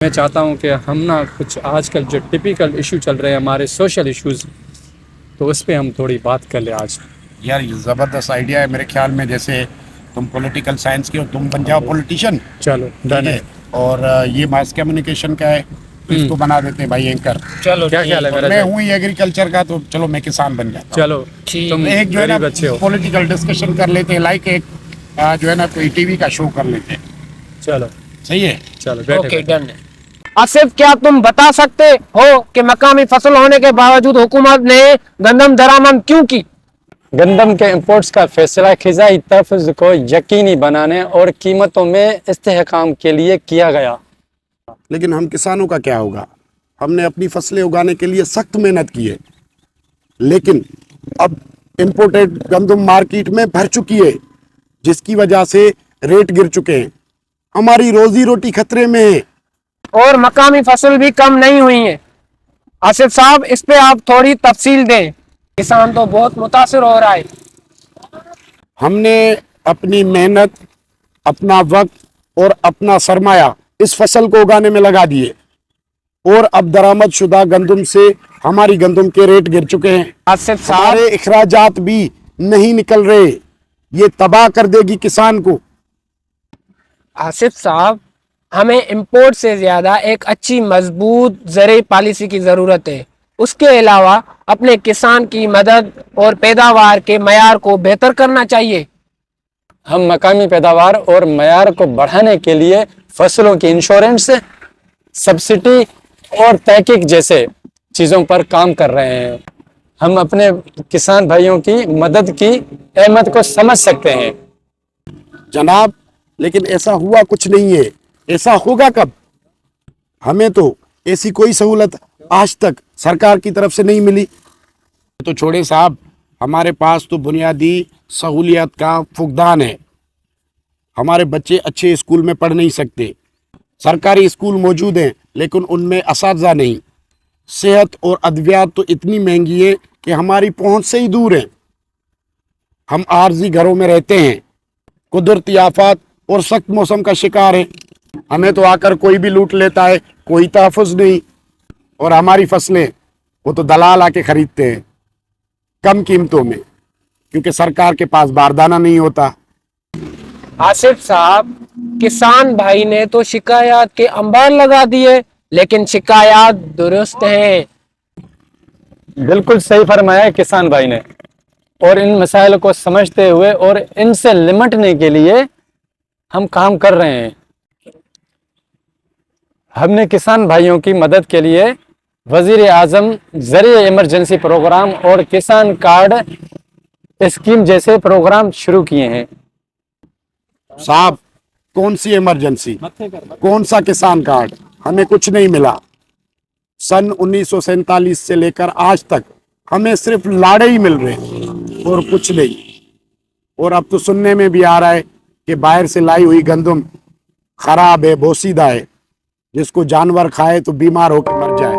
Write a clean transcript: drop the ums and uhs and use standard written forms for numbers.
میں چاہتا ہوں کہ ہم نا کچھ آج کل جو ٹپیکل ایشو چل رہے ہیں ہمارے سوشل ایشوز، تو اس پہ ہم تھوڑی بات کر لیں آج۔ یار یہ زبردست آئیڈیا ہے میرے خیال میں، جیسے تم پولیٹیکل سائنس کے ہو، تم بن جاؤ پولیٹیشین، چلو ڈن ہے۔ اور یہ ماس کمیونیکیشن کا ہے تو اس کو بنا دیتے ہیں بھائی اینکر۔ چلو کیا خیال ہے میرا؟ میں ہوں ہی ایگریکلچر کا، تو چلو میں کسان بن جاتا ہوں۔ چلو تم ایک جو ہے نا غریب اچھے ہو۔ پولیٹیکل ڈسکشن کر لیتے ہیں، لائک ایک جو ہے نا کوئی ٹی وی کا شو کر لیتے ہیں۔ چلو صحیح ہے، چلو بیٹھے۔ ڈن ہے۔ آصف، کیا تم بتا سکتے ہو کہ مقامی فصل ہونے کے باوجود حکومت نے گندم درآمد کیوں کی؟ گندم کے امپورٹس کا فیصلہ غذائی تحفظ کو یقینی بنانے اور قیمتوں میں استحکام کے لیے کیا گیا۔ لیکن ہم کسانوں کا کیا ہوگا؟ ہم نے اپنی فصلیں اگانے کے لیے سخت محنت کی ہے، لیکن اب امپورٹڈ گندم مارکیٹ میں بھر چکی ہے، جس کی وجہ سے ریٹ گر چکے ہیں، ہماری روزی روٹی خطرے میں ہے۔ اور مقامی فصل بھی کم نہیں ہوئی ہے۔ آصف صاحب، اس پہ آپ تھوڑی تفصیل دیں، کسان تو بہت متاثر ہو رہا ہے۔ ہم نے اپنی محنت، اپنا وقت اور اپنا سرمایہ اس فصل کو اگانے میں لگا دیے، اور اب درآمد شدہ گندم سے ہماری گندم کے ریٹ گر چکے ہیں۔ آصف صاحب، سارے اخراجات بھی نہیں نکل رہے، یہ تباہ کر دے گی کسان کو۔ آصف صاحب، ہمیں امپورٹ سے زیادہ ایک اچھی مضبوط زرعی پالیسی کی ضرورت ہے۔ اس کے علاوہ اپنے کسان کی مدد اور پیداوار کے معیار کو بہتر کرنا چاہیے۔ ہم مقامی پیداوار اور معیار کو بڑھانے کے لیے فصلوں کی انشورنس، سبسڈی اور تحقیق جیسے چیزوں پر کام کر رہے ہیں۔ ہم اپنے کسان بھائیوں کی مدد کی اہمیت کو سمجھ سکتے ہیں۔ جناب، لیکن ایسا ہوا کچھ نہیں ہے، ایسا ہوگا کب؟ ہمیں تو ایسی کوئی سہولت آج تک سرکار کی طرف سے نہیں ملی۔ تو چھوڑے صاحب، ہمارے پاس تو بنیادی سہولیات کا فقدان ہے۔ ہمارے بچے اچھے اسکول میں پڑھ نہیں سکتے، سرکاری اسکول موجود ہیں لیکن ان میں اساتذہ نہیں، صحت اور ادویات تو اتنی مہنگی ہے کہ ہماری پہنچ سے ہی دور ہیں۔ ہم عارضی گھروں میں رہتے ہیں، قدرتی آفات اور سخت موسم کا شکار ہیں، ہمیں تو آ کر کوئی بھی لوٹ لیتا ہے، کوئی تحفظ نہیں۔ اور ہماری فصلیں وہ تو دلال آ کے خریدتے ہیں کم قیمتوں میں، کیونکہ سرکار کے پاس باردانہ نہیں ہوتا۔ آصف صاحب، کسان بھائی نے تو شکایات کے انبار لگا دیے، لیکن شکایات درست ہیں۔ بالکل صحیح فرمایا ہے کسان بھائی نے، اور ان مسائل کو سمجھتے ہوئے اور ان سے نمٹنے کے لیے ہم کام کر رہے ہیں۔ ہم نے کسان بھائیوں کی مدد کے لیے وزیر اعظم زرعی ایمرجنسی پروگرام اور کسان کارڈ اسکیم جیسے پروگرام شروع کیے ہیں۔ صاحب، کون سی ایمرجنسی، کون سا کسان کارڈ؟ ہمیں کچھ نہیں ملا۔ سن 1947 سے لے کر آج تک ہمیں صرف لاڑے ہی مل رہے ہیں اور کچھ نہیں۔ اور اب تو سننے میں بھی آ رہا ہے کہ باہر سے لائی ہوئی گندم خراب ہے، بوسیدہ ہے، جس کو جانور کھائے تو بیمار ہو کے مر جائے۔